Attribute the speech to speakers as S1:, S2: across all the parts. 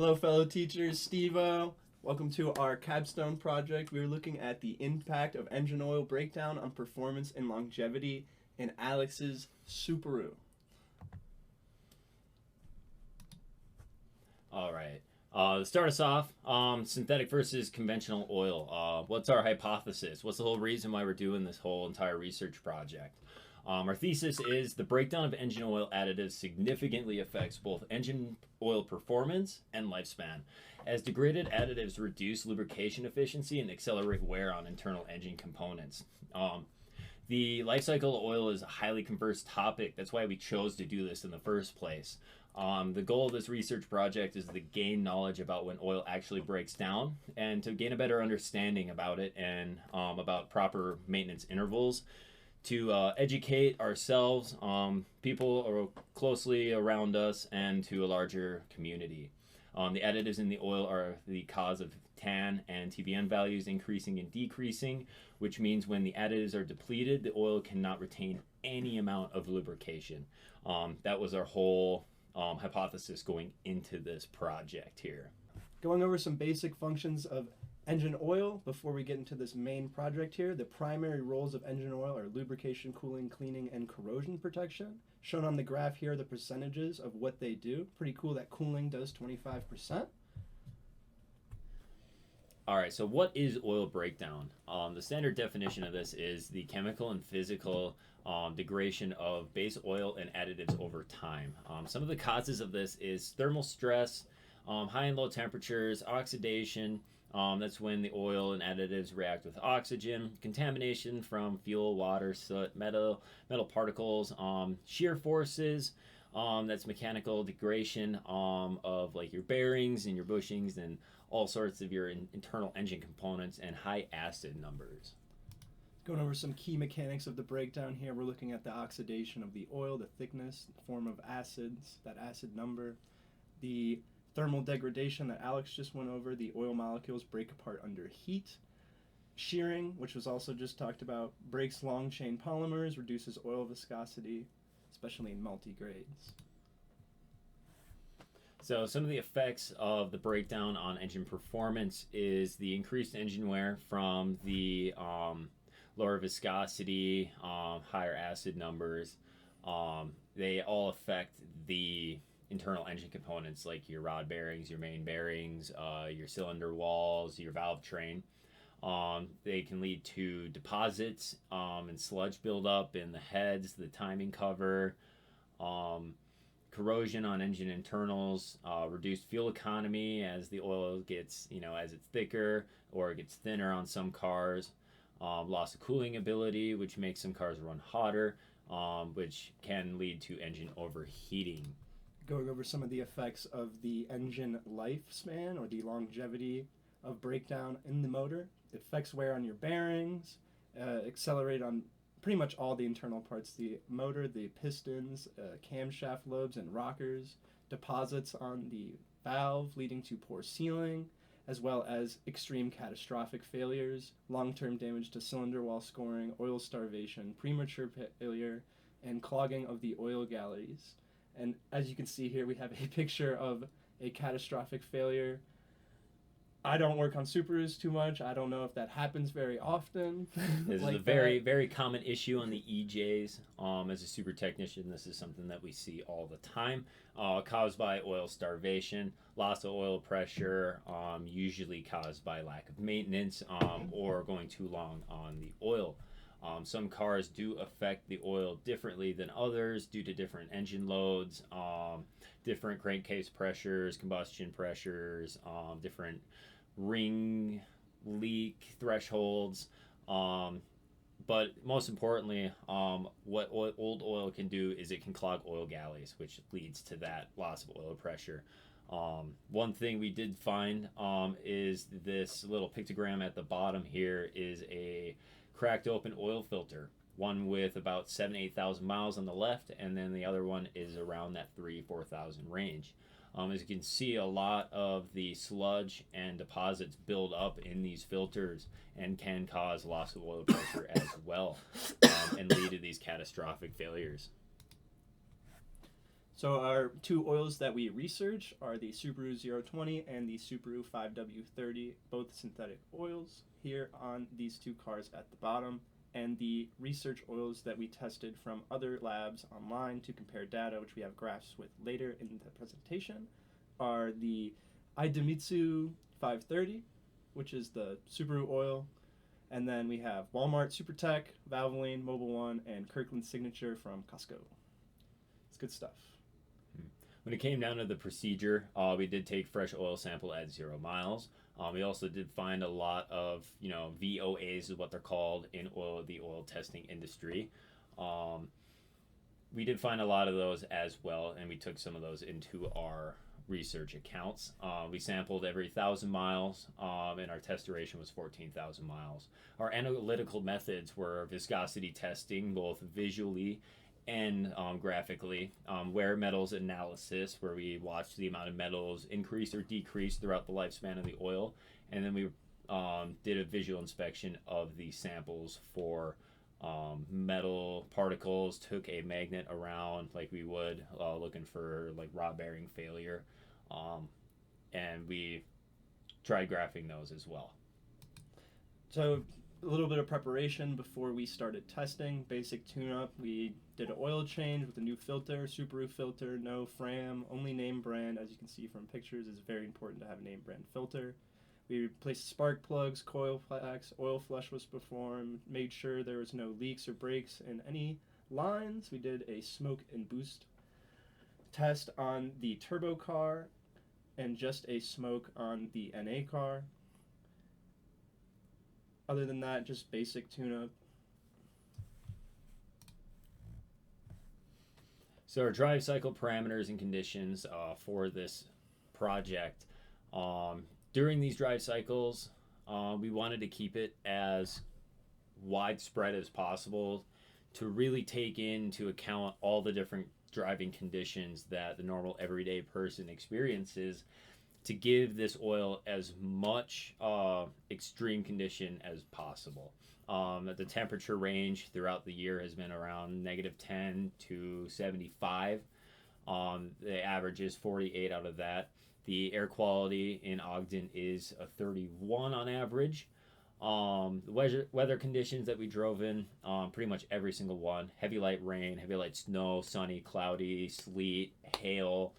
S1: Hello, fellow teachers. Steve-O. Welcome to our Capstone project. We are looking at the impact of engine oil breakdown on performance and longevity in Alex's Subaru.
S2: All right. To start us off, synthetic versus conventional oil. What's our hypothesis? What's the whole reason why we're doing this whole entire research project? Our thesis is the breakdown of engine oil additives significantly affects both engine oil performance and lifespan, as degraded additives reduce lubrication efficiency and accelerate wear on internal engine components. The life cycle of oil is a highly converse topic. That's why we chose to do this in the first place. The goal of this research project is to gain knowledge about when oil actually breaks down and to gain a better understanding about it and about proper maintenance intervals, to educate ourselves, people closely around us, and to a larger community. The additives in the oil are the cause of TAN and TBN values increasing and decreasing, which means when the additives are depleted, the oil cannot retain any amount of lubrication. That was our whole hypothesis going into this project here.
S1: Going over some basic functions of engine oil before we get into this main project here. The primary roles of engine oil are lubrication, cooling, cleaning, and corrosion protection. Shown on the graph here, the percentages of what they do. Pretty cool that cooling does 25%.
S2: All right, so what is oil breakdown? The standard definition of this is the chemical and physical degradation of base oil and additives over time. Some of the causes of this is thermal stress, high and low temperatures, oxidation. That's when the oil and additives react with oxygen, contamination from fuel, water, soot, metal particles, shear forces. That's mechanical degradation of like your bearings and your bushings and all sorts of your internal engine components, and high acid numbers.
S1: Going over some key mechanics of the breakdown here, we're looking at the oxidation of the oil, the thickness, the form of acids, that acid number, the thermal degradation that Alex just went over, the oil molecules break apart under heat. Shearing, which was also just talked about, breaks long chain polymers, reduces oil viscosity, especially in multi-grades.
S2: So some of the effects of the breakdown on engine performance is the increased engine wear from the lower viscosity, higher acid numbers. They all affect the internal engine components like your rod bearings, your main bearings, your cylinder walls, your valve train. They can lead to deposits and sludge buildup in the heads, the timing cover, corrosion on engine internals, reduced fuel economy as the oil gets, as it's thicker or it gets thinner on some cars, loss of cooling ability, which makes some cars run hotter, which can lead to engine overheating.
S1: Going over some of the effects of the engine lifespan or the longevity of breakdown in the motor. It affects wear on your bearings, accelerate on pretty much all the internal parts, the motor, the pistons, camshaft lobes and rockers, deposits on the valve leading to poor sealing, as well as extreme catastrophic failures, long-term damage to cylinder wall scoring, oil starvation, premature failure, and clogging of the oil galleries. And as you can see here, we have a picture of a catastrophic failure. I don't work on Subarus too much. I don't know if that happens very often.
S2: This
S1: like
S2: is a very, very common issue on the EJs. As a super technician, this is something that we see all the time, caused by oil starvation, loss of oil pressure, usually caused by lack of maintenance or going too long on the oil. Some cars do affect the oil differently than others due to different engine loads, different crankcase pressures, combustion pressures, different ring leak thresholds. But most importantly, what old oil can do is it can clog oil galleys, which leads to that loss of oil pressure. One thing we did find is this little pictogram at the bottom here is a cracked open oil filter, one with about 7,000-8,000 miles on the left, and then the other one is around that 3,000-4,000 range. As you can see, a lot of the sludge and deposits build up in these filters and can cause loss of oil pressure as well, and lead to these catastrophic failures.
S1: So our two oils that we research are the Subaru 020 and the Subaru 5W30, both synthetic oils here on these two cars at the bottom. And the research oils that we tested from other labs online to compare data, which we have graphs with later in the presentation, are the Idemitsu 530, which is the Subaru oil, and then we have Walmart SuperTech, Valvoline, Mobil One, and Kirkland Signature from Costco. It's good stuff.
S2: When it came down to the procedure, we did take fresh oil sample at 0 miles. We also did find a lot of, VOAs is what they're called in the oil testing industry. We did find a lot of those as well, and we took some of those into our research accounts. We sampled every 1,000 miles, and our test duration was 14,000 miles. Our analytical methods were viscosity testing, both visually and graphically, wear metals analysis, where we watched the amount of metals increase or decrease throughout the lifespan of the oil, and then we did a visual inspection of the samples for metal particles, took a magnet around like we would looking for like rod bearing failure, and we tried graphing those as well.
S1: So a little bit of preparation before we started testing. Basic tune-up. We did an oil change with a new filter, Subaru filter, no Fram, only name brand. As you can see from pictures, it's very important to have a name brand filter. We replaced spark plugs, coil packs, oil flush was performed, made sure there was no leaks or breaks in any lines. We did a smoke and boost test on the turbo car and just a smoke on the NA car. Other than that, just basic tune-up.
S2: So our drive cycle parameters and conditions for this project. During these drive cycles, we wanted to keep it as widespread as possible to really take into account all the different driving conditions that the normal everyday person experiences, to give this oil as much extreme condition as possible. The temperature range throughout the year has been around -10 to 75. The average is 48 out of that. The air quality in Ogden is a 31 on average. The weather conditions that we drove in, pretty much every single one: heavy light rain, heavy light snow, sunny, cloudy, sleet, hail,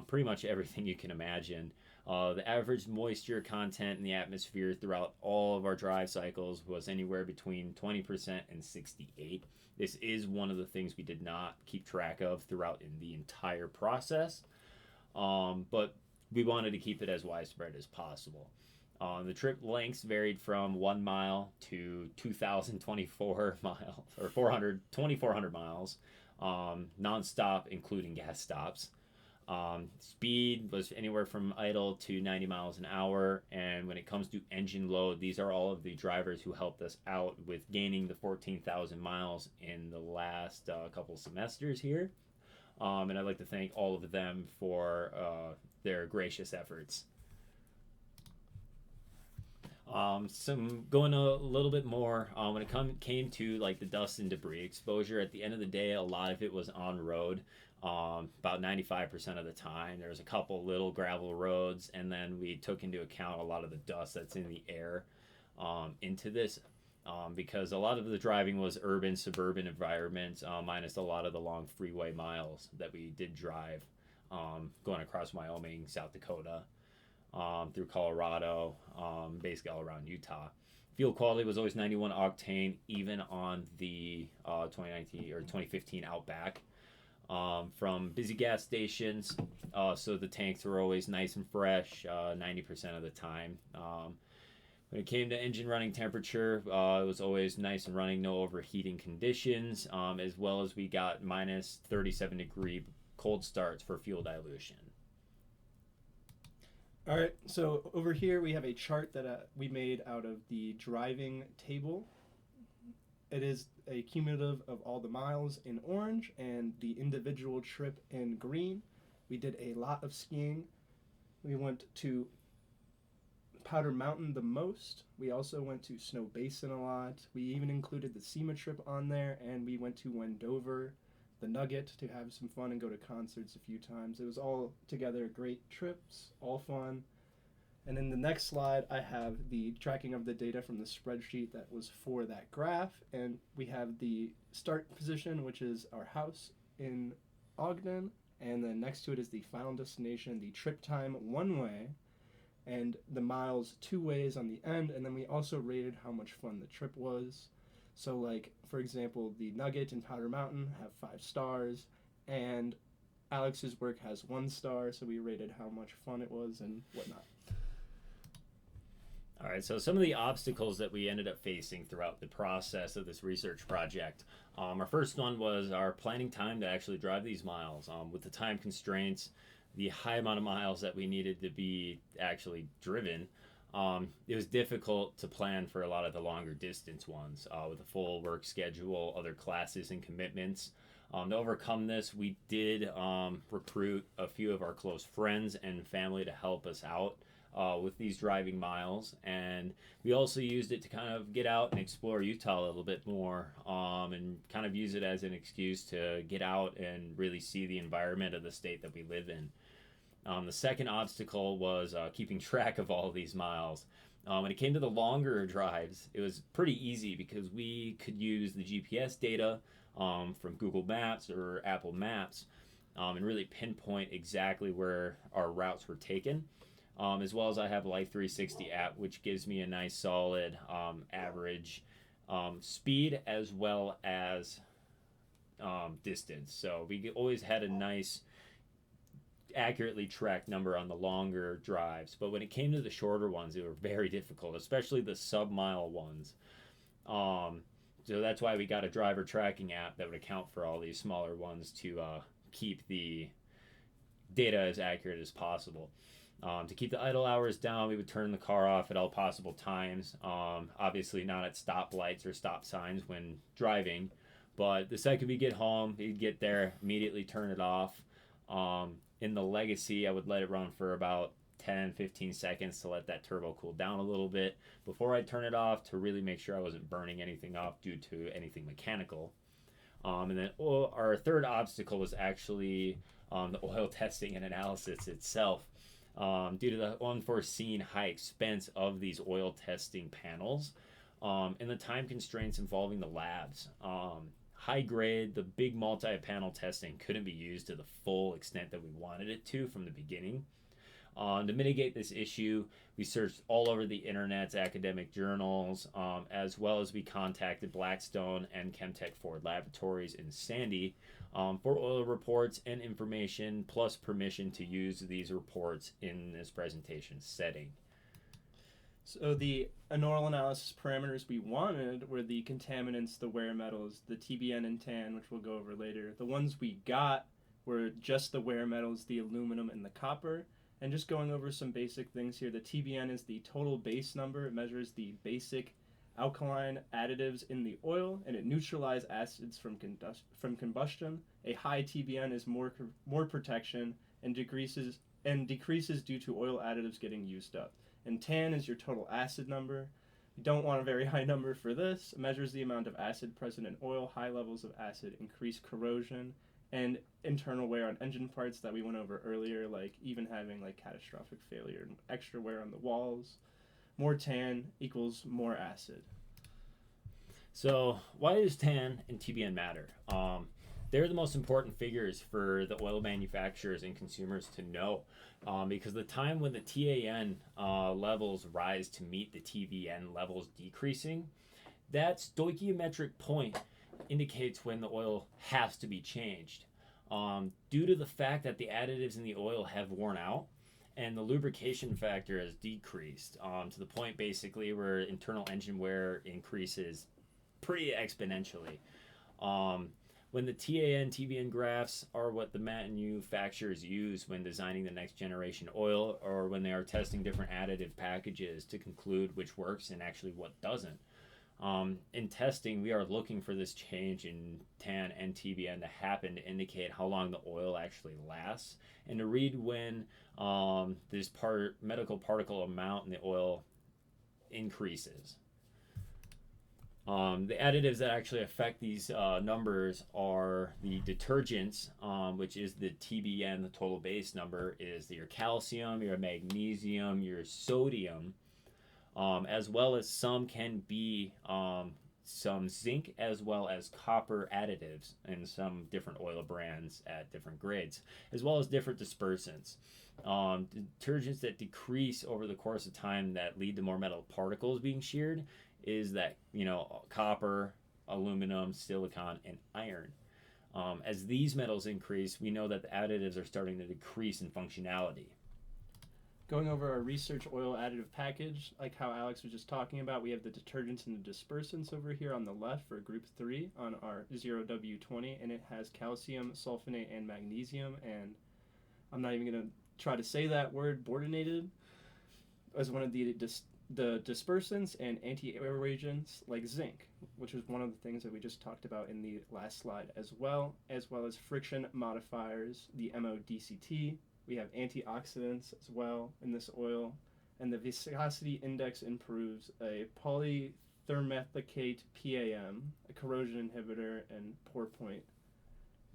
S2: pretty much everything you can imagine. The average moisture content in the atmosphere throughout all of our drive cycles was anywhere between 20% and 68%. This is one of the things we did not keep track of throughout in the entire process, but we wanted to keep it as widespread as possible. The trip lengths varied from 1 mile to 2,024 miles, or 2,400 miles, non-stop, including gas stops. Speed was anywhere from idle to 90 miles an hour, and when it comes to engine load, these are all of the drivers who helped us out with gaining the 14,000 miles in the last couple semesters here, and I'd like to thank all of them for their gracious efforts. Some going a little bit more when it came to like the dust and debris exposure. At the end of the day, a lot of it was on road. About 95% of the time. There was a couple little gravel roads, and then we took into account a lot of the dust that's in the air into this, because a lot of the driving was urban, suburban environments, minus a lot of the long freeway miles that we did drive, going across Wyoming, South Dakota, through Colorado, basically all around Utah. Fuel quality was always 91 octane, even on the 2019 or 2015 Outback. From busy gas stations, so the tanks were always nice and fresh 90% of the time. When it came to engine running temperature, it was always nice and running, no overheating conditions, as well as we got minus 37 degree cold starts for fuel dilution.
S1: All right, so over here we have a chart that we made out of the driving table. It is a cumulative of all the miles in orange and the individual trip in green. We did a lot of skiing. We went to Powder Mountain the most. We also went to Snow Basin a lot. We even included the SEMA trip on there, and we went to Wendover the Nugget to have some fun and go to concerts a few times. It was all together great trips, all fun. And in the next slide, I have the tracking of the data from the spreadsheet that was for that graph. And we have the start position, which is our house in Ogden. And then next to it is the final destination, the trip time one way, and the miles two ways on the end. And then we also rated how much fun the trip was. So, like, for example, the Nugget in Powder Mountain have 5 stars, and Alex's work has 1 star. So we rated how much fun it was and whatnot.
S2: All right, so some of the obstacles that we ended up facing throughout the process of this research project. Our first one was our planning time to actually drive these miles. With the time constraints, the high amount of miles that we needed to be actually driven, it was difficult to plan for a lot of the longer distance ones with a full work schedule, other classes and commitments. To overcome this, we did recruit a few of our close friends and family to help us out with these driving miles, and we also used it to kind of get out and explore Utah a little bit more, and kind of use it as an excuse to get out and really see the environment of the state that we live in. The second obstacle was keeping track of all of these miles. When it came to the longer drives, it was pretty easy because we could use the GPS data from Google Maps or Apple Maps and really pinpoint exactly where our routes were taken. As well as I have Life 360 app, which gives me a nice solid average speed as well as distance. So we always had a nice accurately tracked number on the longer drives. But when it came to the shorter ones, they were very difficult, especially the sub-mile ones. So that's why we got a driver tracking app that would account for all these smaller ones to keep the data as accurate as possible. To keep the idle hours down, we would turn the car off at all possible times. Obviously not at stoplights or stop signs when driving, but the second we get home, we'd get there, immediately turn it off. In the Legacy, I would let it run for about 10-15 seconds to let that turbo cool down a little bit before I turn it off to really make sure I wasn't burning anything off due to anything mechanical. And then our third obstacle was actually the oil testing and analysis itself. Due to the unforeseen high expense of these oil testing panels and the time constraints involving the labs. High grade, the big multi-panel testing couldn't be used to the full extent that we wanted it to from the beginning. To mitigate this issue, we searched all over the internet's academic journals, as well as we contacted Blackstone and Chemtech Ford Laboratories in Sandy for oil reports and information, plus permission to use these reports in this presentation setting.
S1: So the oil analysis parameters we wanted were the contaminants, the wear metals, the TBN and TAN, which we'll go over later. The ones we got were just the wear metals, the aluminum, and the copper. And just going over some basic things here, the TBN is the total base number. It measures the basic alkaline additives in the oil, and it neutralizes acids from combustion. A high TBN is more protection and decreases due to oil additives getting used up. And TAN is your total acid number. You don't want a very high number for this. It measures the amount of acid present in oil. High levels of acid increase corrosion and internal wear on engine parts that we went over earlier, like even having like catastrophic failure and extra wear on the walls. More TAN equals more acid.
S2: So why does TAN and TBN matter? They're the most important figures for the oil manufacturers and consumers to know, because the time when the TAN levels rise to meet the TBN levels decreasing, that stoichiometric point indicates when the oil has to be changed. Due to the fact that the additives in the oil have worn out and the lubrication factor has decreased to the point basically where internal engine wear increases pretty exponentially. When the TAN, TBN graphs are what the manufacturers use when designing the next generation oil, or when they are testing different additive packages to conclude which works and actually what doesn't. In testing, we are looking for this change in TAN and TBN to happen to indicate how long the oil actually lasts, and to read when this medical particle amount in the oil increases. The additives that actually affect these numbers are the detergents, which is the TBN, the total base number, is your calcium, your magnesium, your sodium, as well as some can be some zinc as well as copper additives in some different oil brands at different grades, as well as different dispersants. Detergents that decrease over the course of time that lead to more metal particles being sheared is that, copper, aluminum, silicon, and iron. As these metals increase, we know that the additives are starting to decrease in functionality.
S1: Going over our research oil additive package, like how Alex was just talking about, we have the detergents and the dispersants over here on the left for group 3 on our 0W20, and it has calcium, sulfonate, and magnesium, and I'm not even going to try to say that word, bordinated, as one of the dispersants and anti-air agents like zinc, which is one of the things that we just talked about in the last slide, as well as friction modifiers, the MODCT. We have antioxidants as well in this oil, and the viscosity index improves, a polythermethicate PAM, a corrosion inhibitor, and pour point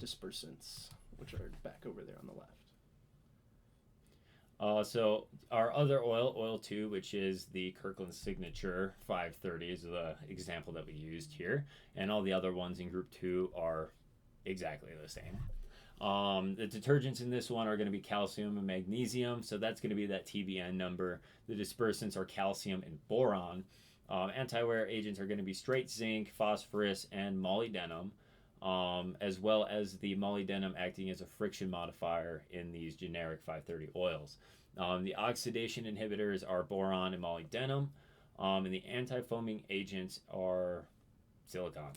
S1: dispersants, which are back over there on the left.
S2: So our other oil 2, which is the Kirkland Signature 530, is the example that we used here, and all the other ones in group 2 are exactly the same. The detergents in this one are going to be calcium and magnesium, so that's going to be that TBN number. The dispersants are calcium and boron. Anti-wear agents are going to be straight zinc, phosphorus, and molybdenum, as well as the molybdenum acting as a friction modifier in these generic 530 oils. The oxidation inhibitors are boron and molybdenum, and the anti-foaming agents are silicon.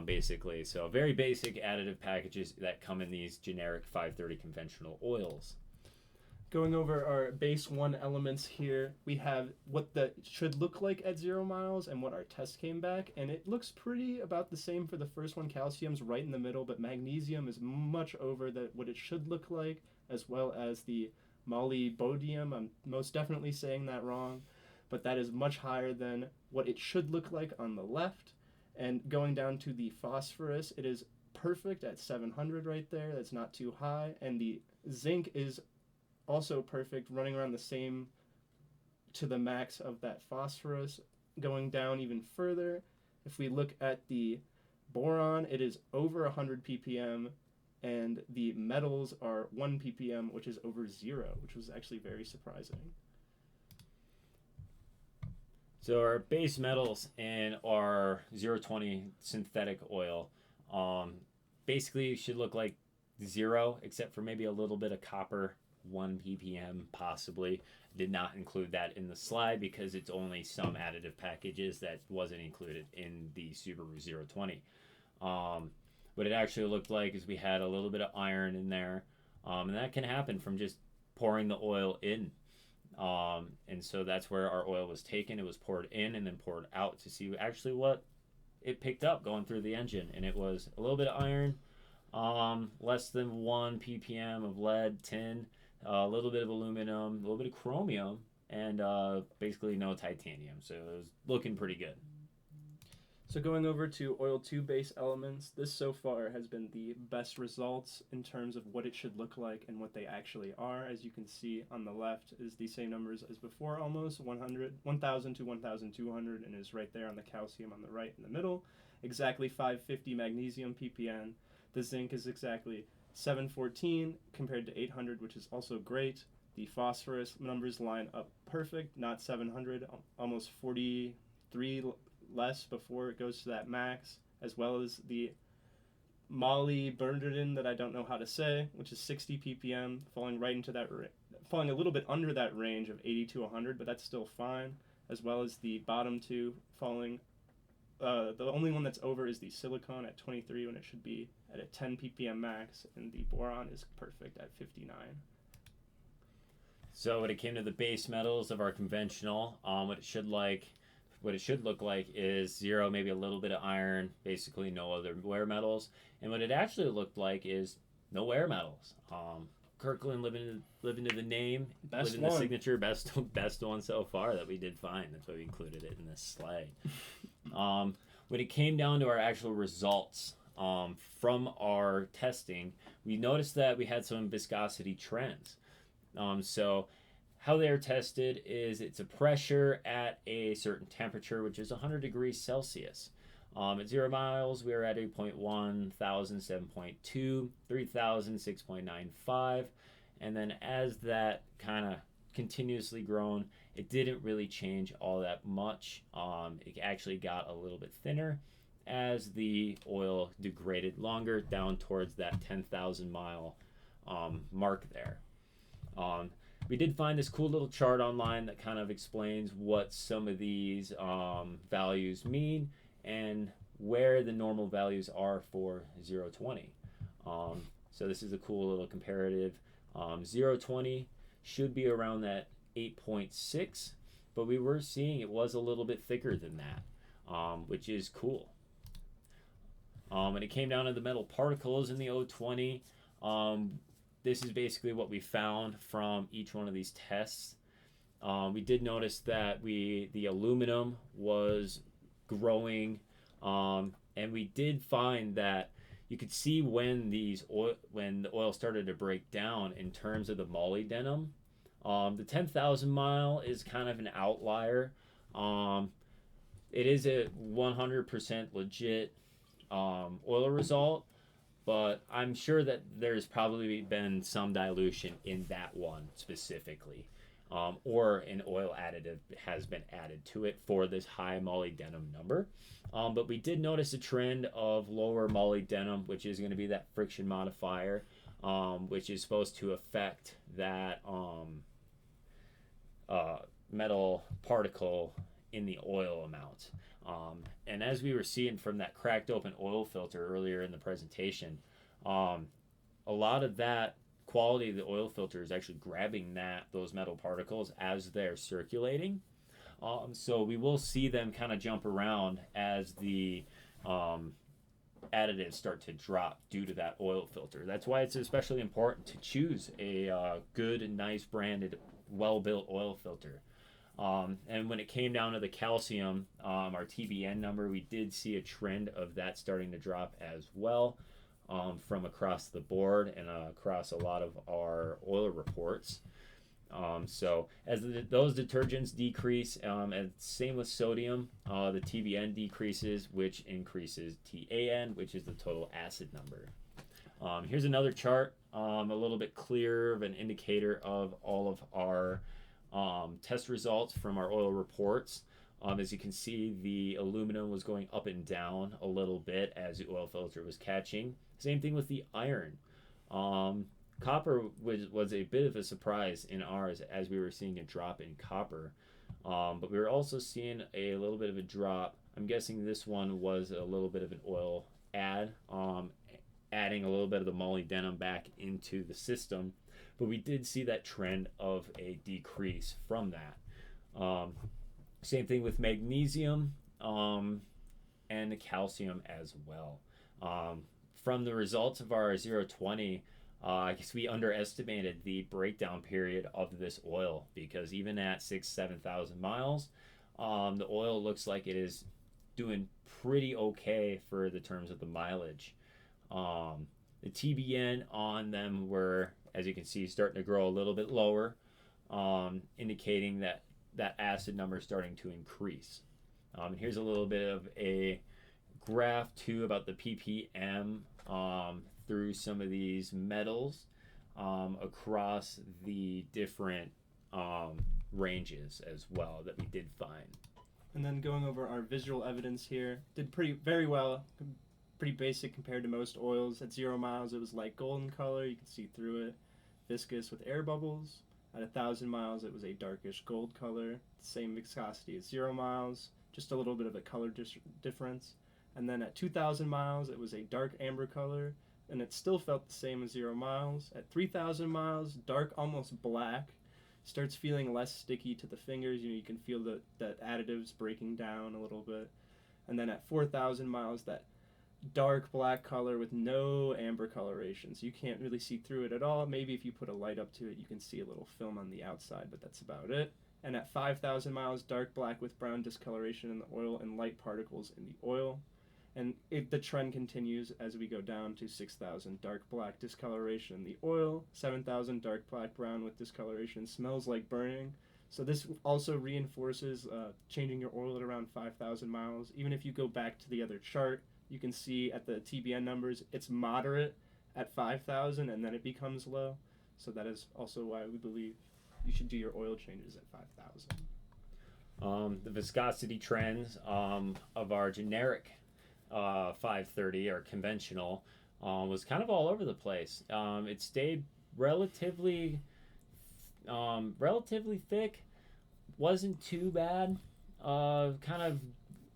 S2: Basically, so very basic additive packages that come in these generic 530 conventional oils.
S1: Going over our base 1 elements here, we have what that should look like at 0 miles and what our test came back, and it looks pretty about the same for the first one. Calcium's right in the middle, but magnesium is much over what it should look like, as well as the molybdenum. I'm most definitely saying that wrong, but that is much higher than what it should look like on the left. And going down to the phosphorus, it is perfect at 700 right there. That's not too high. And the zinc is also perfect, running around the same to the max of that phosphorus. Going down even further, if we look at the boron, it is over 100 ppm, and the metals are 1 ppm, which is over 0, which was actually very surprising.
S2: So our base metals in our 020 synthetic oil basically should look like 0, except for maybe a little bit of copper, 1 ppm possibly. Did not include that in the slide because it's only some additive packages that wasn't included in the Subaru 020. What it actually looked like is we had a little bit of iron in there, and that can happen from just pouring the oil in. And so that's where our oil was taken. It was poured in and then poured out to see actually what it picked up going through the engine. And it was a little bit of iron, less than 1 ppm of lead, tin, a little bit of aluminum, a little bit of chromium, and basically no titanium. So it was looking pretty good.
S1: So going over to oil 2 base elements, this so far has been the best results in terms of what it should look like and what they actually are. As you can see on the left is the same numbers as before, almost 1,000 to 1,200, and is right there on the calcium on the right in the middle. Exactly 550 magnesium ppm. The zinc is exactly 714 compared to 800, which is also great. The phosphorus numbers line up perfect, not 700, almost 43 less before it goes to that max, as well as the molybdenum that I don't know how to say, which is 60 ppm, falling right into that, falling a little bit under that range of 80 to 100, but that's still fine, as well as the bottom 2 falling. The only one that's over is the silicon at 23 when it should be at a 10 ppm max, and the boron is perfect at 59.
S2: So when it came to the base metals of our conventional, what it should look like is 0, maybe a little bit of iron, basically no other wear metals. And what it actually looked like is no wear metals. Kirkland living to the name, living the signature, best one so far that we did find. That's why we included it in this slide. when it came down to our actual results from our testing, we noticed that we had some viscosity trends. So how they are tested is it's a pressure at a certain temperature, which is 100 degrees Celsius. At 0 miles, we were at 8.1, 1,000, 7.2, 3,000, 6.95. And then as that kind of continuously grown, it didn't really change all that much. It actually got a little bit thinner as the oil degraded longer down towards that 10,000 mile mark there. We did find this cool little chart online that kind of explains what some of these values mean and where the normal values are for 020. So this is a cool little comparative. 020 should be around that 8.6, but we were seeing it was a little bit thicker than that, which is cool. When it came down to the metal particles in the 020, this is basically what we found from each one of these tests. We did notice that the aluminum was growing, and we did find that you could see when the oil started to break down in terms of the molybdenum. The 10,000 mile is kind of an outlier. It is a 100% legit oil result, but I'm sure that there's probably been some dilution in that one specifically, or an oil additive has been added to it for this high molybdenum number. But we did notice a trend of lower molybdenum, which is going to be that friction modifier, which is supposed to affect that metal particle in the oil amount. And as we were seeing from that cracked open oil filter earlier in the presentation, a lot of that quality of the oil filter is actually grabbing those metal particles as they're circulating. So we will see them kind of jump around as the additives start to drop due to that oil filter. That's why it's especially important to choose a good and nice branded, well-built oil filter. And when it came down to the calcium, our TBN number, we did see a trend of that starting to drop as well, from across the board and across a lot of our oil reports. So as those detergents decrease, and same with sodium, the TBN decreases, which increases TAN, which is the total acid number. Here's another chart, a little bit clearer of an indicator of all of our test results from our oil reports. As you can see, the aluminum was going up and down a little bit as the oil filter was catching. Same thing with the iron. Copper was a bit of a surprise in ours as we were seeing a drop in copper. But we were also seeing a little bit of a drop. I'm guessing this one was a little bit of an oil add, adding a little bit of the molybdenum back into the system. But we did see that trend of a decrease from that. Same thing with magnesium and the calcium as well. From the results of our 020, I guess we underestimated the breakdown period of this oil, because even at 7,000 miles, the oil looks like it is doing pretty okay for the terms of the mileage. The TBN on them were, as you can see, starting to grow a little bit lower, indicating that acid number is starting to increase. Here's a little bit of a graph too about the ppm through some of these metals across the different ranges as well that we did find.
S1: And then going over our visual evidence here, did very well, pretty basic compared to most oils. At 0 miles, it was light golden color. You can see through it. Viscous with air bubbles. At 1,000 miles, it was a darkish gold color. Same viscosity as 0 miles, just a little bit of a color difference. And then at 2,000 miles, it was a dark amber color, and it still felt the same as 0 miles. At 3,000 miles, dark, almost black. Starts feeling less sticky to the fingers. You can feel that additives breaking down a little bit. And then at 4,000 miles, that dark black color with no amber coloration, so you can't really see through it at all. Maybe if you put a light up to it, you can see a little film on the outside, but that's about it. And at 5,000 miles, dark black with brown discoloration in the oil and light particles in the oil. And the trend continues as we go down to 6,000, dark black discoloration in the oil, 7,000, dark black brown with discoloration, smells like burning. So this also reinforces changing your oil at around 5,000 miles. Even if you go back to the other chart, you can see at the TBN numbers, it's moderate at 5,000 and then it becomes low. So that is also why we believe you should do your oil changes at 5,000.
S2: The viscosity trends of our generic 530 or conventional was kind of all over the place. It stayed relatively thick, wasn't too bad. Kind of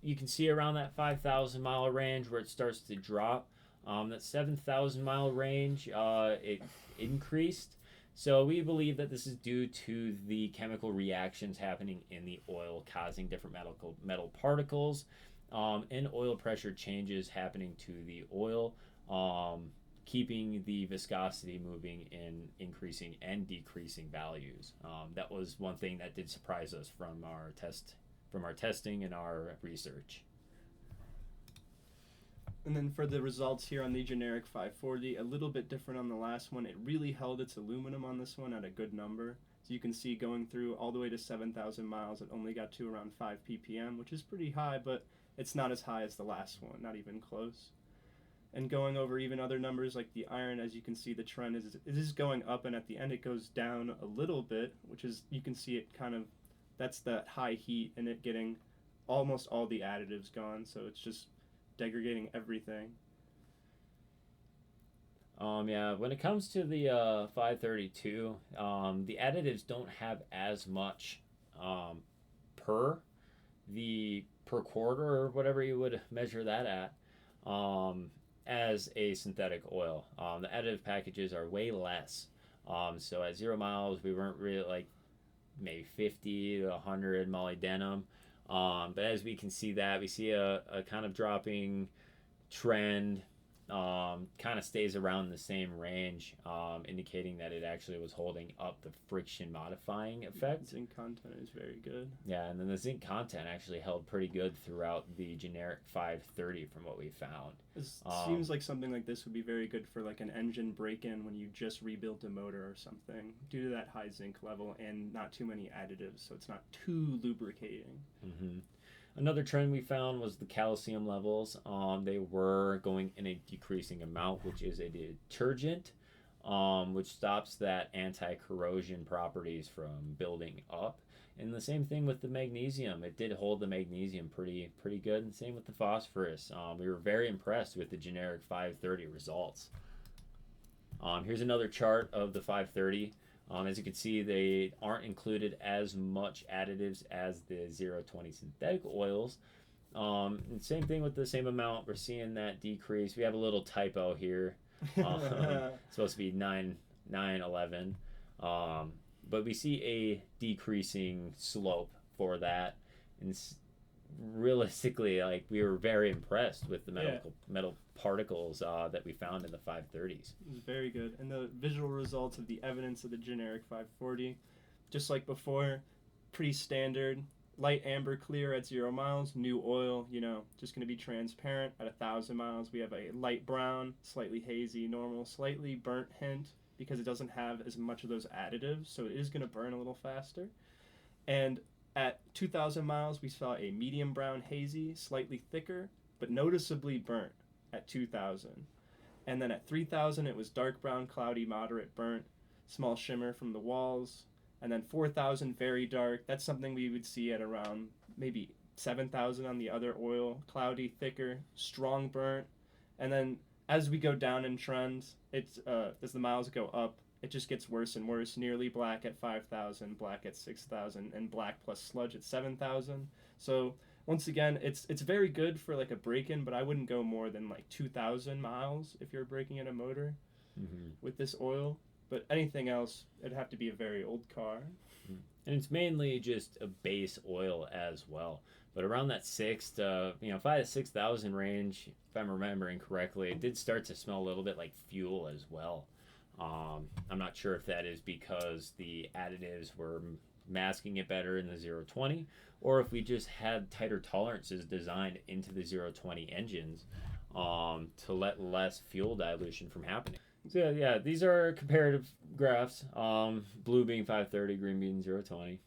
S2: you can see around that 5,000 mile range where it starts to drop. That 7,000 mile range it increased. So we believe that this is due to the chemical reactions happening in the oil causing different metal particles. And oil pressure changes happening to the oil, keeping the viscosity moving in increasing and decreasing values. That was one thing that did surprise us from our testing and our research.
S1: And then for the results here on the generic 540, a little bit different on the last one. It really held its aluminum on this one at a good number. So you can see going through all the way to 7,000 miles, it only got to around 5 ppm, which is pretty high, but it's not as high as the last one, not even close. And going over even other numbers like the iron, as you can see, the trend is going up, and at the end it goes down a little bit, which is, you can see it kind of, that's that high heat and it getting almost all the additives gone, so it's just degrading everything.
S2: Yeah, when it comes to the 532, the additives don't have as much per quarter or whatever you would measure that at as a synthetic oil. The additive packages are way less. So at 0 miles, we weren't really like maybe 50 to 100 molybdenum. But as we can see that, we see a kind of dropping trend, kind of stays around the same range, indicating that it actually was holding up the friction modifying effect.
S1: Zinc content is very good.
S2: Yeah, and then the zinc content actually held pretty good throughout the generic 530 from what we found.
S1: It seems like something like this would be very good for like an engine break-in when you just rebuilt a motor or something, due to that high zinc level and not too many additives, so it's not too lubricating.
S2: Mm-hmm. Another trend we found was the calcium levels. They were going in a decreasing amount, which is a detergent, which stops that anti-corrosion properties from building up. And the same thing with the magnesium. It did hold the magnesium pretty good, and same with the phosphorus. We were very impressed with the generic 530 results. Here's another chart of the 530. As you can see, they aren't included as much additives as the 020 synthetic oils. And same thing with the same amount. We're seeing that decrease. We have a little typo here. It's supposed to be 911. But we see a decreasing slope for that. And realistically, like, we were very impressed with the metal particles that we found in the 530s.
S1: It was very good. And the visual results of the evidence of the generic 540, just like before, pretty standard. Light amber clear at 0 miles, new oil, just going to be transparent. At 1,000 miles, we have a light brown, slightly hazy, normal, slightly burnt hint because it doesn't have as much of those additives, so it is going to burn a little faster. And at 2,000 miles, we saw a medium brown hazy, slightly thicker, but noticeably burnt at 2,000. And then at 3,000, it was dark brown, cloudy, moderate, burnt, small shimmer from the walls. And then 4,000, very dark. That's something we would see at around maybe 7,000 on the other oil. Cloudy, thicker, strong burnt. And then as we go down in trends, it's as the miles go up, it just gets worse and worse. Nearly black at 5,000, black at 6,000, and black plus sludge at 7,000. So once again, it's very good for like a break-in, but I wouldn't go more than like 2,000 miles if you're breaking in a motor with this oil. But anything else, it'd have to be a very old car.
S2: and it's mainly just a base oil as well. But around that 5 to 6,000 range, if I'm remembering correctly, it did start to smell a little bit like fuel as well. I'm not sure if that is because the additives were masking it better in the 020, or if we just had tighter tolerances designed into the 020 engines to let less fuel dilution from happening. So yeah, these are comparative graphs. Blue being 530, green being 020.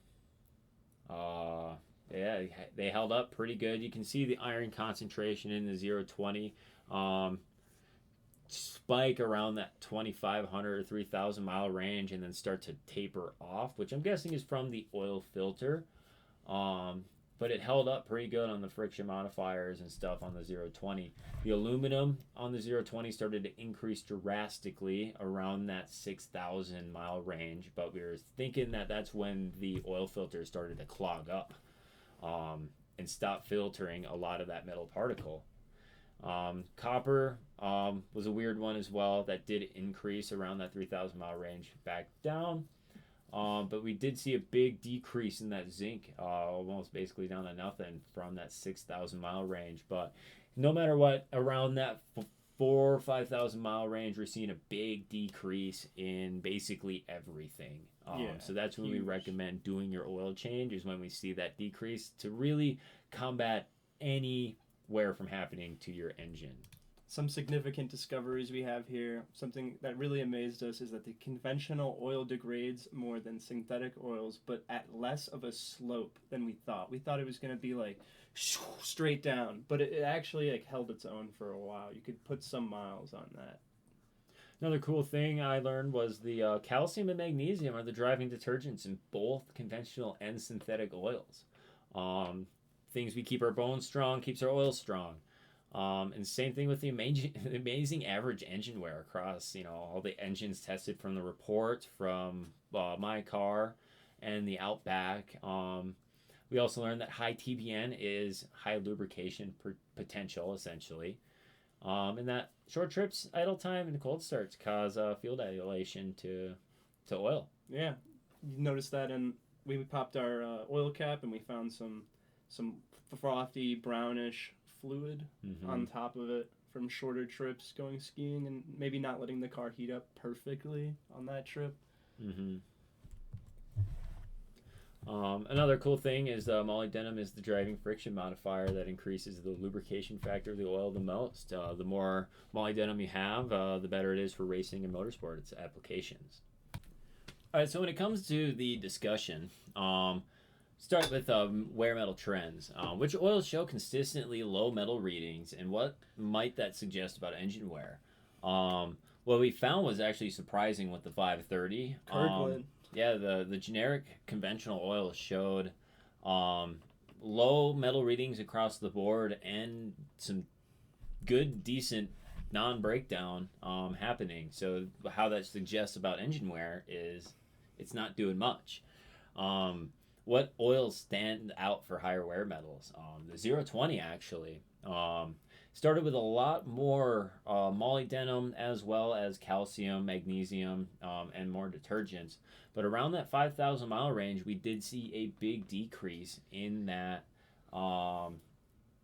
S2: Yeah, they held up pretty good. You can see the iron concentration in the 020 spike around that 2,500 or 3,000 mile range and then start to taper off, which I'm guessing is from the oil filter. But it held up pretty good on the friction modifiers and stuff on the 020. The aluminum on the 020 started to increase drastically around that 6,000 mile range, but we were thinking that that's when the oil filter started to clog up and stop filtering a lot of that metal particle. Copper was a weird one as well. That did increase around that 3,000 mile range back down. But we did see a big decrease in that zinc, almost basically down to nothing from that 6,000 mile range. But no matter what, around that 4,000 or 5,000 mile range, we're seeing a big decrease in basically everything. So that's when we recommend doing your oil change, is when we see that decrease to really combat any wear from happening to your engine.
S1: Some significant discoveries we have here. Something that really amazed us is that the conventional oil degrades more than synthetic oils, but at less of a slope than we thought. We thought it was going to be like straight down, but it actually like held its own for a while. You could put some miles on that.
S2: Another cool thing I learned was the calcium and magnesium are the driving detergents in both conventional and synthetic oils. Things we keep our bones strong, keeps our oil strong. And same thing with the amazing average engine wear across, all the engines tested from the report from my car and the Outback. We also learned that high TBN is high lubrication potential, essentially. And that short trips, idle time, and cold starts cause fuel dilation to oil.
S1: Yeah, you noticed that, and we popped our oil cap and we found some frothy brownish fluid on top of it from shorter trips going skiing and maybe not letting the car heat up perfectly on that trip.
S2: Another cool thing is molybdenum is the driving friction modifier that increases the lubrication factor of the oil the most. The more molybdenum you have, the better it is for racing and motorsports applications. All right, so when it comes to the discussion, start with wear metal trends. Which oils show consistently low metal readings, and what might that suggest about engine wear? What we found was actually surprising with the 530.
S1: Kirkland.
S2: The generic conventional oil showed low metal readings across the board and some good, decent non-breakdown happening. So how that suggests about engine wear is it's not doing much. What oils stand out for higher wear metals? The 020 actually started with a lot more molybdenum as well as calcium, magnesium, and more detergents. But around that 5,000 mile range, we did see a big decrease in that all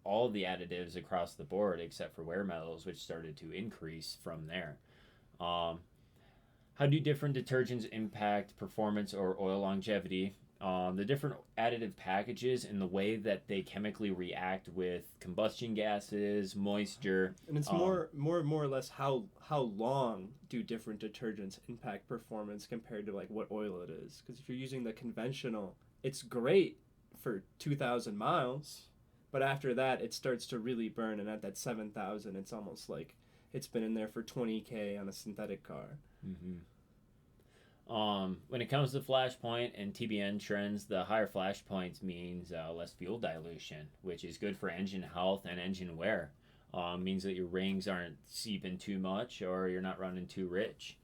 S2: of the additives across the board except for wear metals, which started to increase from there. How do different detergents impact performance or oil longevity? The different additive packages and the way that they chemically react with combustion gases, moisture.
S1: And it's more or less how long do different detergents impact performance compared to like what oil it is. Because if you're using the conventional, it's great for 2,000 miles, but after that it starts to really burn, and at that 7,000 it's almost like it's been in there for 20K on a synthetic car.
S2: When it comes to flashpoint and TBN trends, the higher flashpoints means less fuel dilution, which is good for engine health and engine wear. Means that your rings aren't seeping too much or you're not running too rich.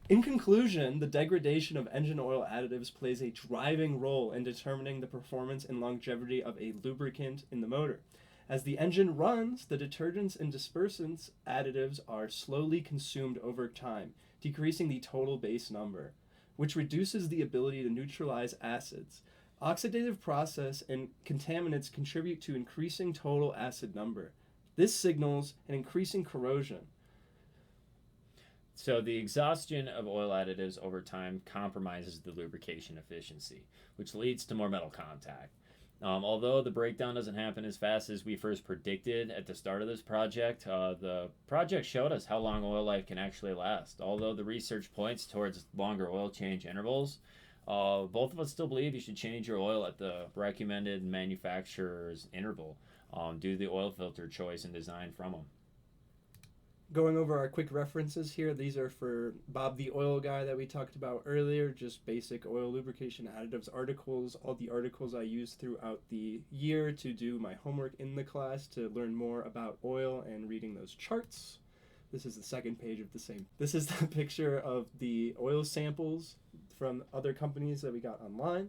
S1: In conclusion, the degradation of engine oil additives plays a driving role in determining the performance and longevity of a lubricant in the motor. As the engine runs, the detergents and dispersants additives are slowly consumed over time, decreasing the total base number. which reduces the ability to neutralize acids. Oxidative process and contaminants contribute to increasing total acid number. This signals an increasing corrosion.
S2: So the exhaustion of oil additives over time compromises the lubrication efficiency, which leads to more metal contact. Although the breakdown doesn't happen as fast as we first predicted at the start of this project, the project showed us how long oil life can actually last. Although the research points towards longer oil change intervals, both of us still believe you should change your oil at the recommended manufacturer's interval due to the oil filter choice and design from them.
S1: Going over our quick references here, these are for Bob the Oil Guy that we talked about earlier, just basic oil lubrication additives articles, all the articles I used throughout the year to do my homework in the class to learn more about oil and reading those charts. This is the second page of the same. This is the picture of the oil samples from other companies that we got online.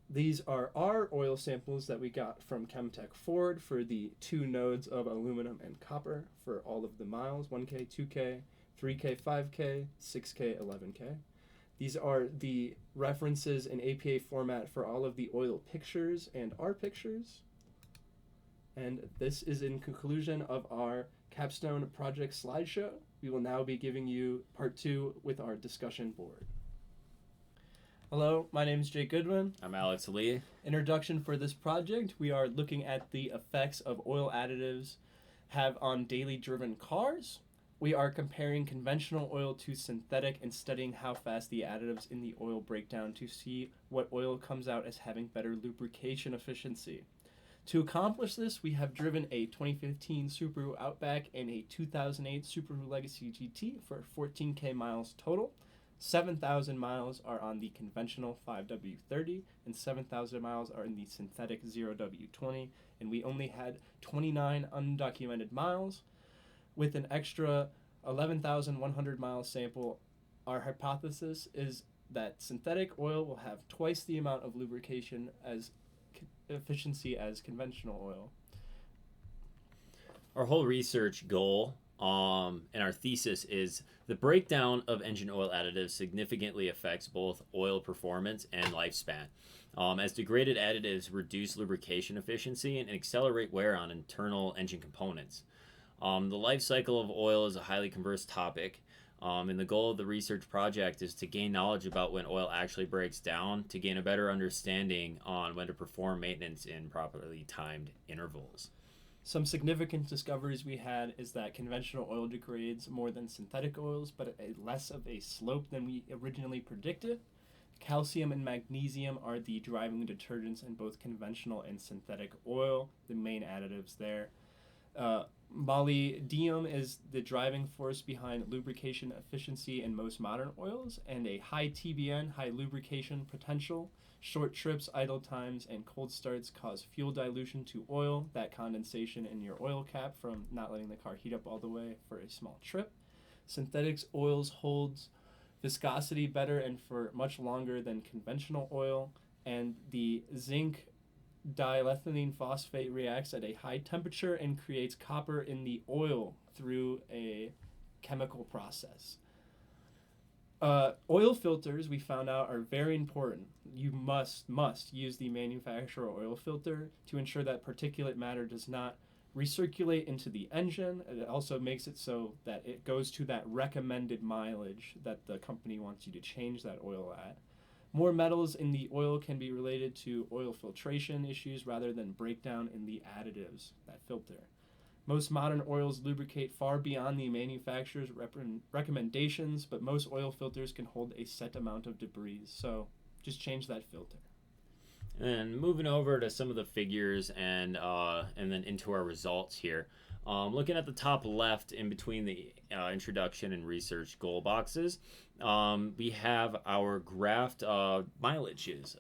S1: These are our oil samples that we got from Chemtech Ford for the 2 nodes of aluminum and copper for all of the miles, 1K, 2K, 3K, 5K, 6K, 11K. These are the references in APA format for all of the oil pictures and our pictures. And this is in conclusion of our Capstone project slideshow. We will now be giving you part 2 with our discussion board. Hello, my name is Jake Goodman.
S2: I'm Alex Leigh.
S1: Introduction for this project, we are looking at the effects of oil additives have on daily driven cars. We are comparing conventional oil to synthetic and studying how fast the additives in the oil break down to see what oil comes out as having better lubrication efficiency. To accomplish this, we have driven a 2015 Subaru Outback and a 2008 Subaru Legacy GT for 14K miles total. 7,000 miles are on the conventional 5W30 and 7,000 miles are in the synthetic 0W20, and we only had 29 undocumented miles. With an extra 11,100 mile sample, our hypothesis is that synthetic oil will have twice the amount of lubrication as efficiency as conventional oil.
S2: Our whole research goal and our thesis is the breakdown of engine oil additives significantly affects both oil performance and lifespan, as degraded additives reduce lubrication efficiency and accelerate wear on internal engine components. The life cycle of oil is a highly converse topic, and the goal of the research project is to gain knowledge about when oil actually breaks down to gain a better understanding on when to perform maintenance in properly timed intervals.
S1: Some significant discoveries we had is that conventional oil degrades more than synthetic oils, but at less of a slope than we originally predicted. Calcium and magnesium are the driving detergents in both conventional and synthetic oil, the main additives there. Molybdenum is the driving force behind lubrication efficiency in most modern oils, and a high TBN, high lubrication potential. Short trips, idle times, and cold starts cause fuel dilution to oil, that condensation in your oil cap from not letting the car heat up all the way for a small trip. Synthetics oils holds viscosity better and for much longer than conventional oil, and the zinc diethylene phosphate reacts at a high temperature and creates copper in the oil through a chemical process. Oil filters, we found out, are very important. You must use the manufacturer oil filter to ensure that particulate matter does not recirculate into the engine. It also makes it so that it goes to that recommended mileage that the company wants you to change that oil at. More metals in the oil can be related to oil filtration issues rather than breakdown in the additives that filter. Most modern oils lubricate far beyond the manufacturer's recommendations, but most oil filters can hold a set amount of debris, so just change that filter.
S2: And moving over to some of the figures and then into our results here. Looking at the top left in between the introduction and research goal boxes, we have our graphed mileages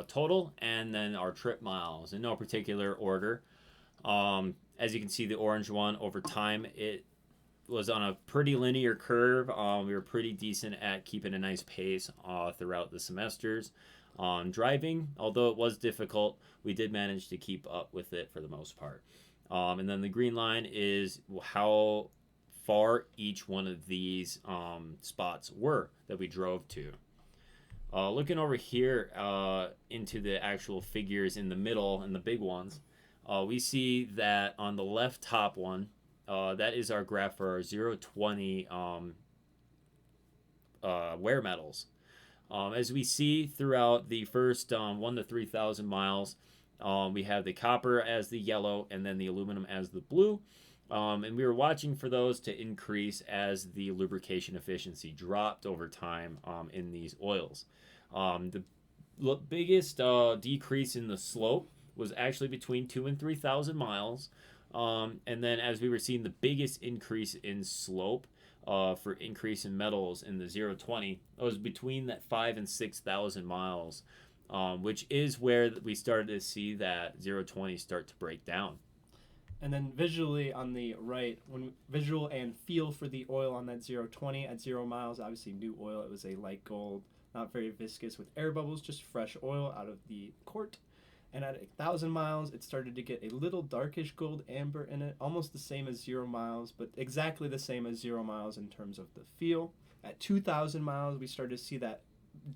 S2: total and then our trip miles in no particular order. As you can see, the orange one over time, it was on a pretty linear curve. We were pretty decent at keeping a nice pace throughout the semesters. On driving, although it was difficult, we did manage to keep up with it for the most part. And then the green line is how far each one of these spots were that we drove to. Looking over here into the actual figures in the middle and the big ones, we see that on the left top one, that is our graph for our 020 wear metals. As we see throughout the first 1 to 3,000 miles, we have the copper as the yellow and then the aluminum as the blue. And we were watching for those to increase as the lubrication efficiency dropped over time in these oils. The biggest decrease in the slope was actually between 2 and 3,000 miles. And then as we were seeing the biggest increase in slope for increase in metals in the 020, it was between that 5 and 6,000 miles, which is where we started to see that 020 start to break down.
S1: And then visually on the right, when visual and feel for the oil on that 020 at 0 miles, obviously new oil, it was a light gold, not very viscous with air bubbles, just fresh oil out of the quart. And at 1,000 miles, it started to get a little darkish gold amber in it, almost the same as 0 miles, but exactly the same as 0 miles in terms of the feel. At 2,000 miles, we started to see that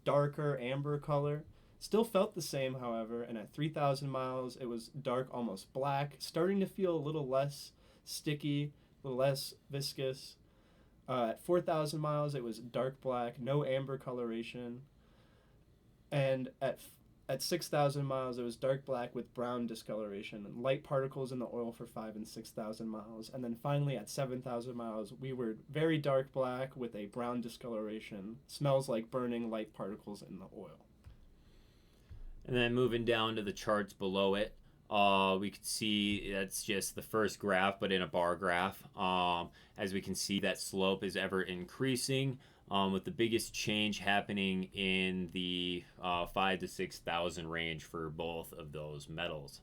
S1: darker amber color. Still felt the same, however, and at 3,000 miles, it was dark, almost black, starting to feel a little less sticky, a little less viscous. At 4,000 miles, it was dark black, no amber coloration. And at 6,000 miles, it was dark black with brown discoloration and light particles in the oil for 5 and 6,000 miles. And then finally at 7,000 miles, we were very dark black with a brown discoloration. Smells like burning light particles in the oil.
S2: And then moving down to the charts below it, we can see that's just the first graph, but in a bar graph. As we can see, that slope is ever increasing, with the biggest change happening in the 5 to 6,000 range for both of those metals.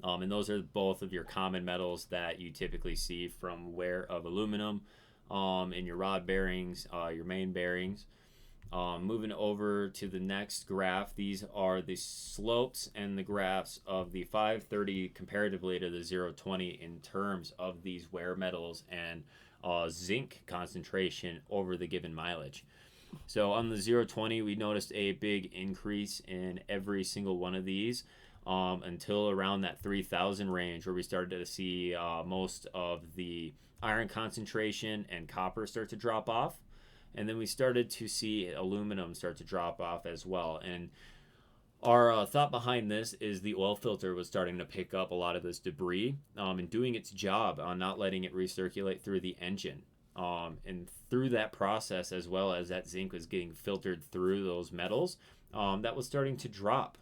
S2: And those are both of your common metals that you typically see from wear of aluminum in your rod bearings, your main bearings. Moving over to the next graph, these are the slopes and the graphs of the 530 comparatively to the 020 in terms of these wear metals and zinc concentration over the given mileage. So on the 020, we noticed a big increase in every single one of these until around that 3,000 range, where we started to see most of the iron concentration and copper start to drop off. And then we started to see aluminum start to drop off as well. And our thought behind this is the oil filter was starting to pick up a lot of this debris and doing its job on not letting it recirculate through the engine. And through that process, as well as that zinc was getting filtered through those metals, that was starting to drop.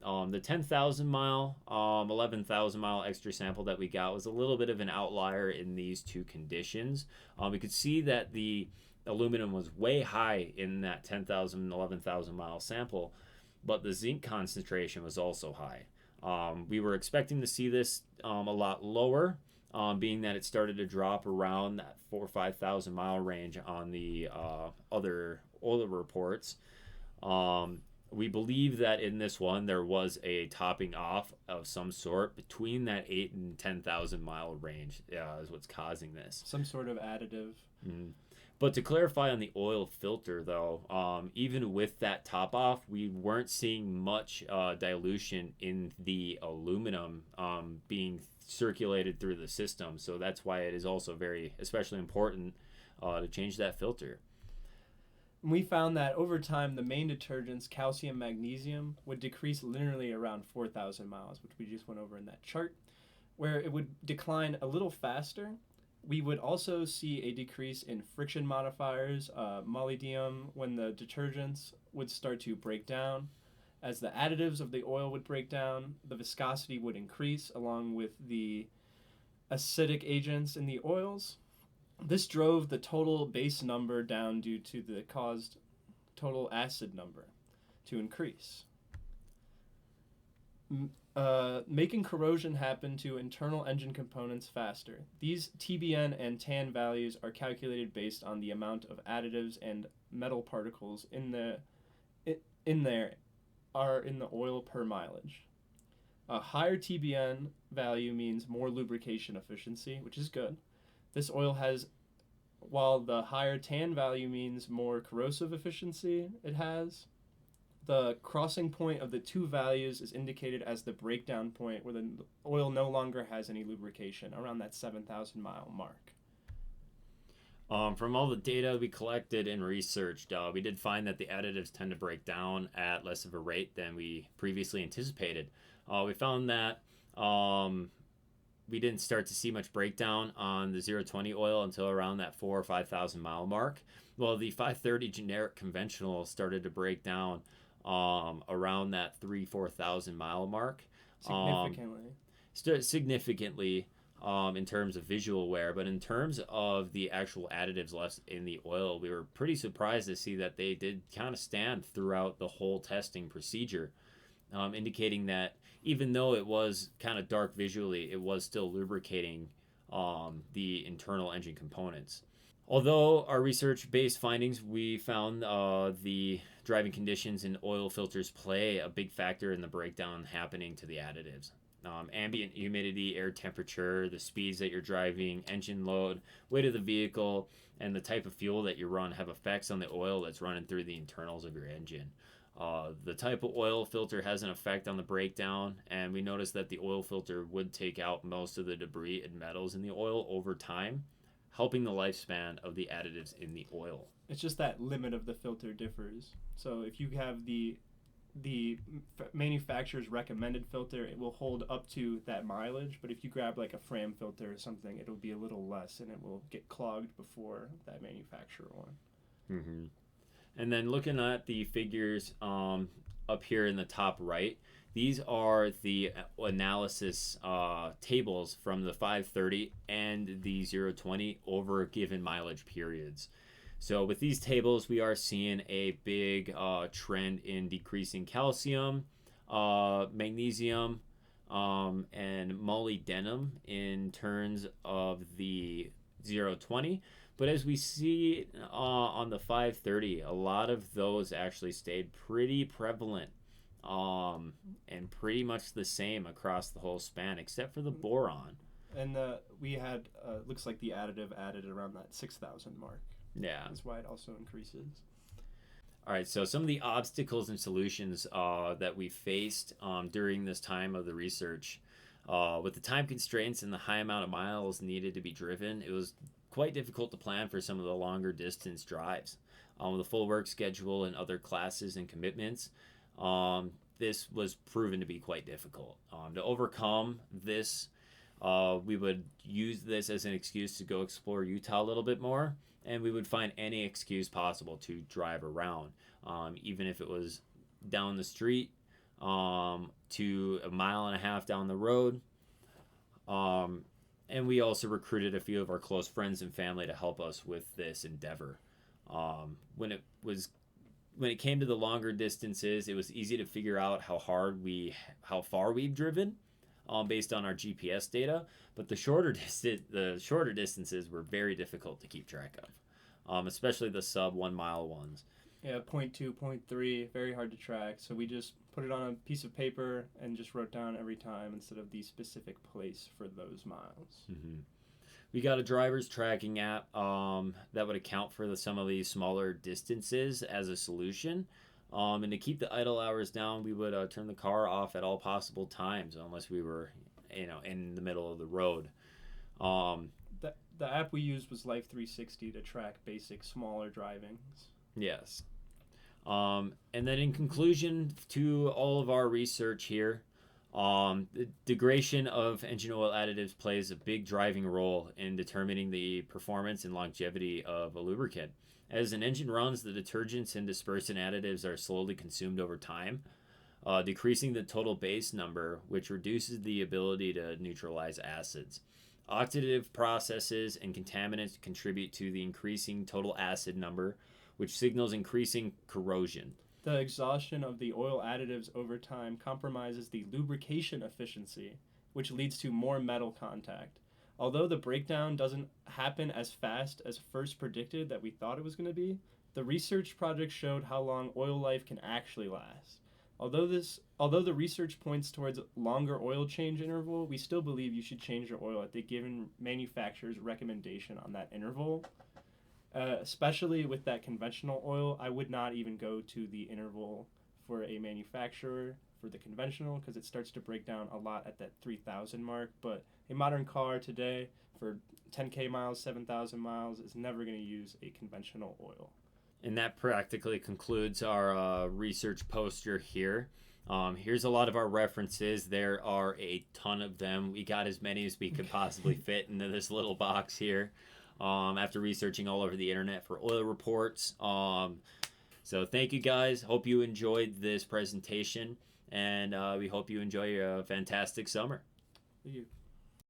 S2: The 10,000 mile, 11,000 mile extra sample that we got was a little bit of an outlier in these two conditions. We could see that the aluminum was way high in that 10,000, 11,000 mile sample, but the zinc concentration was also high. We were expecting to see this a lot lower, being that it started to drop around that 4,000 or 5,000 mile range on the other oil reports. We believe that in this one there was a topping off of some sort between that 8,000 and 10,000 mile range is what's causing this.
S1: Some sort of additive.
S2: Mm-hmm. But to clarify on the oil filter, though, even with that top off, we weren't seeing much dilution in the aluminum being circulated through the system. So that's why it is also very, especially important to change that filter.
S1: We found that over time, the main detergents, calcium, magnesium, would decrease linearly around 4,000 miles, which we just went over in that chart, where it would decline a little faster. We would also see a decrease in friction modifiers, molybdenum, when the detergents would start to break down. As the additives of the oil would break down, the viscosity would increase along with the acidic agents in the oils. This drove the total base number down due to the caused total acid number to increase. Making corrosion happen to internal engine components faster. These TBN and TAN values are calculated based on the amount of additives and metal particles in the oil per mileage. A higher TBN value means more lubrication efficiency, which is good. This oil has while the higher tan value means more corrosive efficiency it has, the crossing point of the two values is indicated as the breakdown point where the oil no longer has any lubrication, around that 7,000 mile mark.
S2: From all the data we collected and researched, we did find that the additives tend to break down at less of a rate than we previously anticipated. We found that we didn't start to see much breakdown on the 020 oil until around that 4,000 or 5,000 mile mark. Well, the 530 generic conventional started to break down around that 3,000-4,000 mile mark. Significantly in terms of visual wear, but in terms of the actual additives left in the oil, we were pretty surprised to see that they did kind of stand throughout the whole testing procedure, indicating that even though it was kind of dark visually, it was still lubricating the internal engine components. Although our research-based findings, we found the driving conditions and oil filters play a big factor in the breakdown happening to the additives. Ambient humidity, air temperature, the speeds that you're driving, engine load, weight of the vehicle, and the type of fuel that you run have effects on the oil that's running through the internals of your engine. The type of oil filter has an effect on the breakdown, and we noticed that the oil filter would take out most of the debris and metals in the oil over time, helping the lifespan of the additives in the oil.
S1: It's just that limit of the filter differs. So if you have the manufacturer's recommended filter, it will hold up to that mileage, but if you grab like a Fram filter or something, it'll be a little less and it will get clogged before that manufacturer one.
S2: Mm-hmm. And then looking at the figures up here in the top right, these are the analysis tables from the 530 and the 020 over given mileage periods. So with these tables, we are seeing a big trend in decreasing calcium, magnesium, and molybdenum in terms of the 020. But as we see on the 530, a lot of those actually stayed pretty prevalent and pretty much the same across the whole span, except for the boron.
S1: And we had, looks like the additive added around that 6,000 mark.
S2: Yeah.
S1: That's why it also increases.
S2: All right, so some of the obstacles and solutions that we faced during this time of the research, with the time constraints and the high amount of miles needed to be driven, it was quite difficult to plan for some of the longer distance drives. With a full work schedule and other classes and commitments, this was proven to be quite difficult. To overcome this, we would use this as an excuse to go explore Utah a little bit more, and we would find any excuse possible to drive around, even if it was down the street to 1.5 miles down the road. And we also recruited a few of our close friends and family to help us with this endeavor. When it came to the longer distances, it was easy to figure out how far we've driven, based on our GPS data, but the shorter distances were very difficult to keep track of, especially the sub 1 mile ones.
S1: Yeah, 0.2, 0.3, very hard to track. So we just put it on a piece of paper and just wrote down every time instead of the specific place for those miles.
S2: Mm-hmm. We got a driver's tracking app that would account for some of these smaller distances as a solution. And to keep the idle hours down, we would turn the car off at all possible times unless we were, in the middle of the road.
S1: The app we used was Life 360 to track basic smaller drivings.
S2: Yes. And then in conclusion to all of our research here, the degradation of engine oil additives plays a big driving role in determining the performance and longevity of a lubricant. As an engine runs, the detergents and dispersant additives are slowly consumed over time, decreasing the total base number, which reduces the ability to neutralize acids. Oxidative processes and contaminants contribute to the increasing total acid number, which signals increasing corrosion.
S1: The exhaustion of the oil additives over time compromises the lubrication efficiency, which leads to more metal contact. Although the breakdown doesn't happen as fast as first predicted that we thought it was going to be, the research project showed how long oil life can actually last. Although the research points towards longer oil change interval, we still believe you should change your oil at the given manufacturer's recommendation on that interval. Especially with that conventional oil, I would not even go to the interval for a manufacturer for the conventional because it starts to break down a lot at that 3,000 mark. But a modern car today for 10K miles, 7,000 miles is never going to use a conventional oil.
S2: And that practically concludes our research poster here. Here's a lot of our references. There are a ton of them. We got as many as we could possibly fit into this little box here after researching all over the internet for oil reports. So thank you guys. Hope you enjoyed this presentation, and we hope you enjoy your fantastic summer.
S1: Thank you.